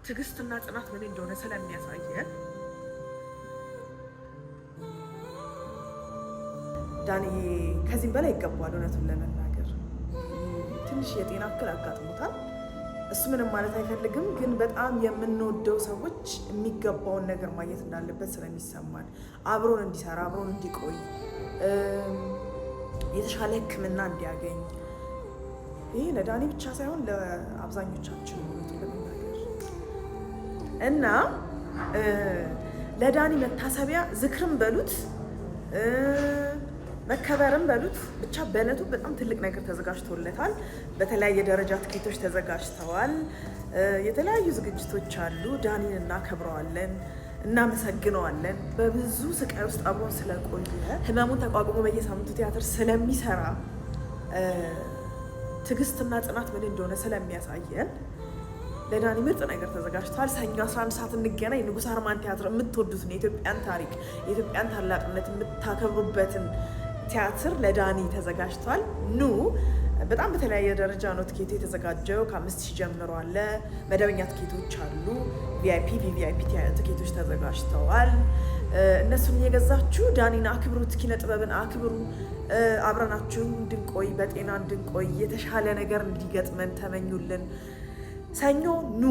ትዕግስትና ጽናት ምን እንደሆነ ስለሚያሳየን ዳኒ ከዚህም በላይ ይገባዋል። እውነቱን ለመናገር ትንሽ የጤና እክል አጋጥሞታል። እሱ ምንም ማለት አይፈልግም፣ ግን በጣም የምንወደው ሰዎች የሚገባውን ነገር ማግኘት እንዳለበት ስለሚሰማን አብሮን እንዲሰራ አብሮን እንዲቆይ የተሻለ ሕክምና እንዲያገኝ ይሄ ለዳኒ ብቻ ሳይሆን ለአብዛኞቻችን እውነቱን ለመናገር እና ለዳኒ መታሰቢያ ዝክርም በሉት መከበርም በሉት ብቻ በእለቱ በጣም ትልቅ ነገር ተዘጋጅቶለታል። በተለያየ ደረጃ ትኬቶች ተዘጋጅተዋል። የተለያዩ ዝግጅቶች አሉ። ዳኒን እናከብረዋለን፣ እናመሰግነዋለን። በብዙ ስቃይ ውስጥ አብሮን ስለቆየ ህመሙን ተቋቁሞ በየሳምንቱ ቲያትር ስለሚሰራ ትዕግስትና ጽናት ምን እንደሆነ ስለሚያሳየን ለዳኒ ምርጥ ነገር ተዘጋጅቷል። ሰኞ 11 ሰዓት እንገናኝ። ንጉሥ አርማን ቲያትር የምትወዱትን የኢትዮጵያን ታሪክ የኢትዮጵያን ታላቅነት የምታከብሩበትን ቲያትር ለዳኒ ተዘጋጅቷል። ኑ። በጣም በተለያየ ደረጃ ነው ትኬቱ የተዘጋጀው። ከ5000 ጀምሮ አለ። መደበኛ ትኬቶች አሉ። ቪአይፒ ቪቪአይፒ ትኬቶች ተዘጋጅተዋል። እነሱን እየገዛችሁ ዳኒን አክብሩት፣ ኪነ ጥበብን አክብሩ። አብረናችሁ እንድንቆይ በጤና እንድንቆይ የተሻለ ነገር እንዲገጥመን ተመኙልን። ሰኞ ኑ።